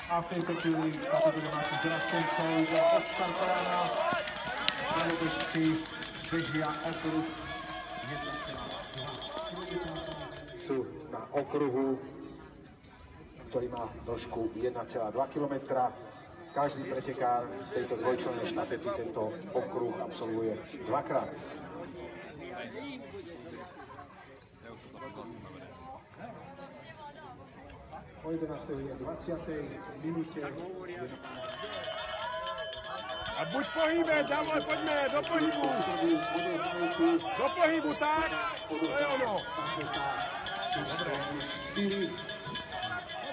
A v tejto chvíli kategória našich dorastencov je odštartovaná. Bežci bežia okruh 1,2. Sú na okruhu, ktorý má dĺžku 1,2 km. Každý pretekár z tejto dvojčlennej štafety tento okruh absolvuje dvakrát. O 11:20 minúte. A buď pohybe, dávaj, poďme, do pohybu. Do pohybu, tak. To je ono. Dobre. 4.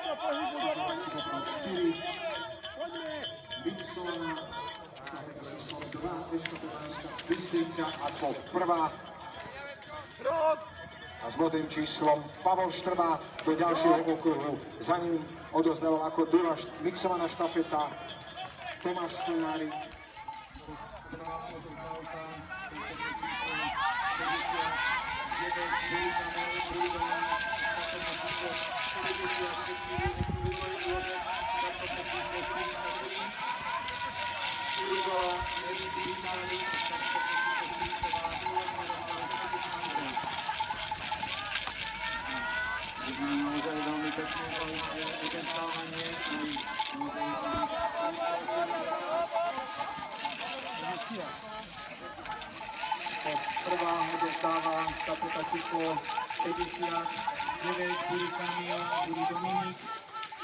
Do pohybu, do pohybu. 4. Poďme. Wilsona, číslo 2, Bystrica ako prvá. A s modrým číslom Pavol Štrba do ďalšieho okruhu. Za ním odozdával ako druhá mixovaná štafeta Tomáš Stojárik. Naozaj veľmi pekné eventuálne Prvá odostáva štafeta číslo 59 Buri Kamil, Buri Dominik,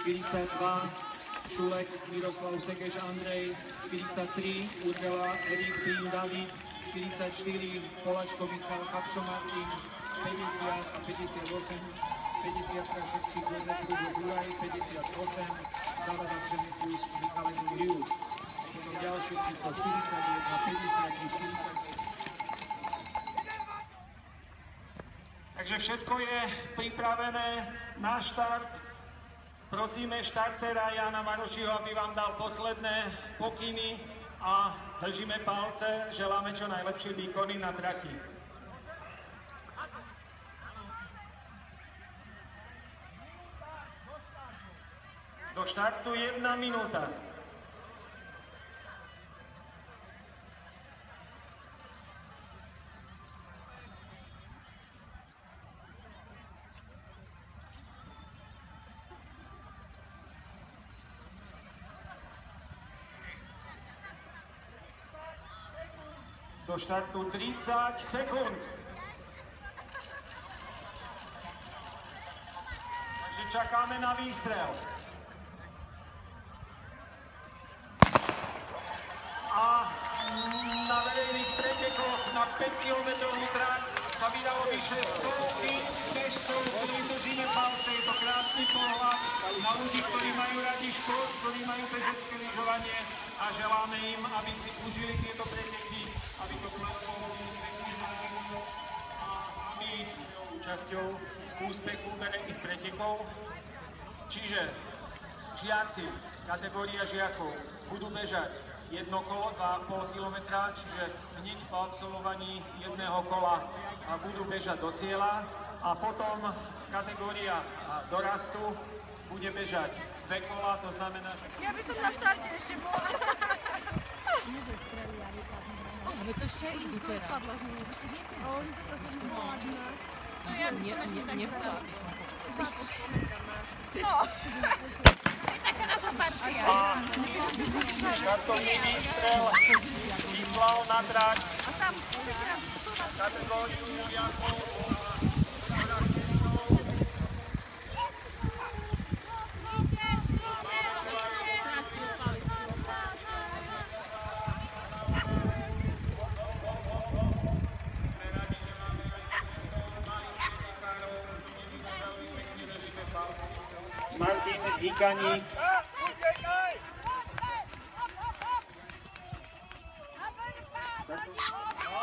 42 Čulek Miroslav Segeš Andrej, 43 Urgela Erik Tým David, 44 Polačko Michal Kapso Martin, 50 a 58 50 Ševčík Jozef Rudolf Juraj, 58 Zavada Přemyslius Michal Jurius. Potom ďalšie číslo 41 50 40. Takže všetko je pripravené na štart. Prosíme štartera Jana Marošiho, aby vám dal posledné pokyny a držíme palce, želáme čo najlepšie výkony na trati. Do štartu 1 minúta. Do štartu 30 sekúnd. Takže čakáme na výstrel. A na verejných pretekoch na 5 km trať sa vydalo vyše 100 bežcov, ktorým držíme palce. Je to krásny pohľad na ľudí, ktorí majú radi šport, ktorí majú bežecké lyžovanie a želáme im, aby si užili tieto preteky, aby to platformu pekne zažilo a aby účasťou úspechu verejných pretekov. Čiže žiaci, kategória žiakov budú bežať jedno kolo, 2,5 km, čiže hneď po absolvovaní jedného kola budú bežať do cieľa a potom kategória dorastu bude bežať 2 kola, to znamená, že... Ja by som na štarte ešte bola. Ale to ešte idú teraz. Padla z mňa, by si niekedy. Oni sú to trošku mladná. No ja by som ešte tak nechcela, aby som poslala. No. Taká naša partia. Štartovný výstrel, vyslal na trať, A tam kategóriu Juliákov. Martin Hikaník.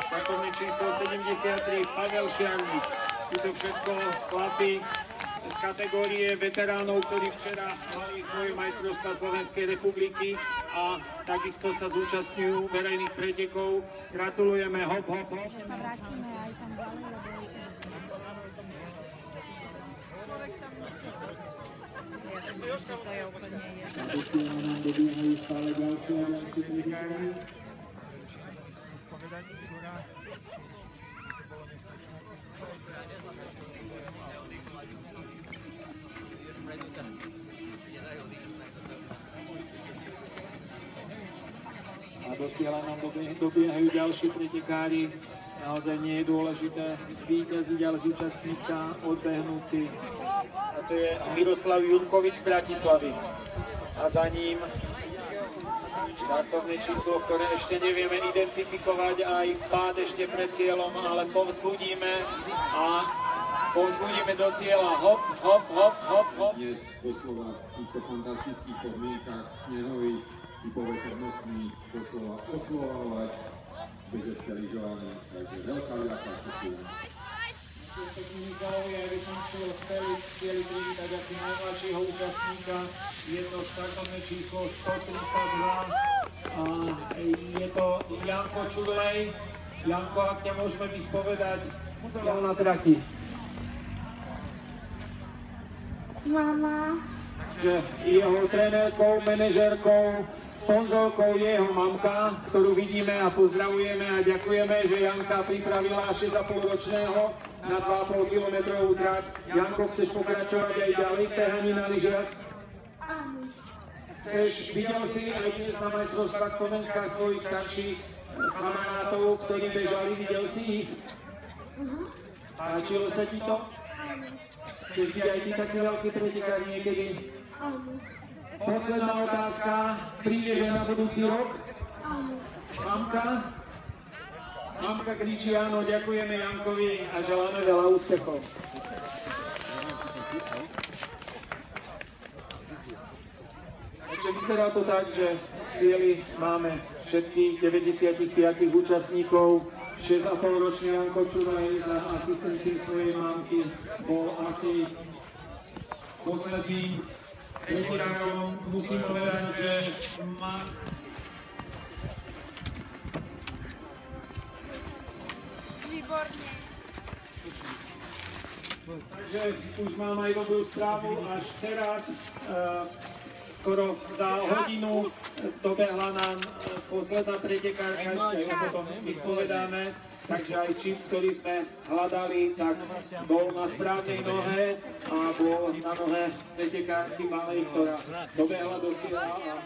Startovné číslo 73 Pavel Šiarník. Toto všetko chlapi z kategórie veteránov, ktorí včera mali svoje majstrovstvá Slovenskej republiky a takisto sa zúčastňujú verejných pretekov. Gratulujeme, hop, hop, hop. Sa vrátime aj tam ďalej, lebo... Človek tam nechce. To je úplne jedno. Na dociela nám dobiehajú stále ďalšie a ďalšie pretekári. Spovedať Igora. A do cieľa nám dobiehajú ďalší pretekári. Naozaj nie je dôležité zvíťaziť, ale zúčastniť sa, odbehnúť si. A to je Miroslav Junkovič z Bratislavy. A za ním štartovné číslo, ktoré ešte nevieme identifikovať, aj pád ešte pred cieľom, ale povzbudíme do cieľa. Hop, hop, hop, hop, hop. Dnes doslova v týchto fantastických podmienkach snehových i poveternostných doslova oslovovať bežecké lyžovanie, takže veľká vďaka všetkým. Pekný Mikalovi, aj by som chcel chceli privítať ako najmladšieho účastníka. Je to štartovné číslo 132 a je to Janko Čudlej. Janko, ak ťa môžeme vyspovedať, čo na trati? Mama. Takže jeho trénerkou, manažérkou, sponzorkou je jeho mamka, ktorú vidíme a pozdravujeme a ďakujeme, že Janka pripravila 6,5-ročného na 2,5 kilometrovú trať. Janko, chceš pokračovať aj ďalej v behaní na lyžiach? Videl si aj dnes na majstrovstvách Slovenska svojich starších kamarátov, ktorí bežali, videl si ich? Páčilo sa ti to? Chceš byť aj ty taký veľký pretekár niekedy? Posledná otázka. Prídeš aj na budúci rok? Mamka? Mamka kričí áno, ďakujeme Jankovi a želáme veľa úspechov. Takže vyzerá to tak, že v cieli máme všetkých 95 účastníkov. 6,5-ročný Janko Čudlej za asistencií svojej mamky bol asi posledným pretirárom. Musím povedať, že má... Výborne. Takže už mám aj dobrú správu, až teraz skoro za hodinu dobehla nám posledná pretekárka, ešte aj potom vyspovedáme, takže aj čip, ktorý sme hľadali, tak bol na správnej nohe a bol na nohe pretekárky malej, ktorá dobehla do cieľa a